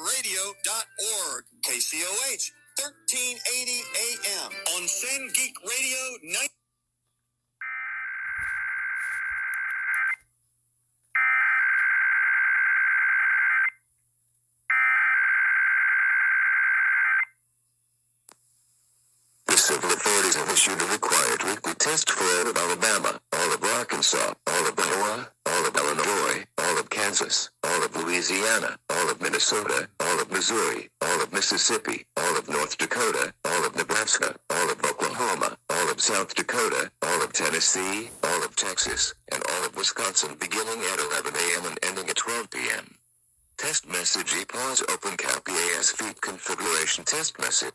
SendGeekRadio.org. KCOH 1380 AM on Send Geek Radio 9. The civil authorities have issued a required weekly test for all of Alabama, all of Arkansas, all of Iowa, all of Illinois, all of Kansas, all of Louisiana, all of Minnesota, all of Missouri, all of Mississippi, all of North Dakota, all of Nebraska, all of Oklahoma, all of South Dakota, all of Tennessee, all of Texas, and all of Wisconsin beginning at 11 a.m. and ending at 12 p.m. Test message pause open cap EAS feed configuration test message.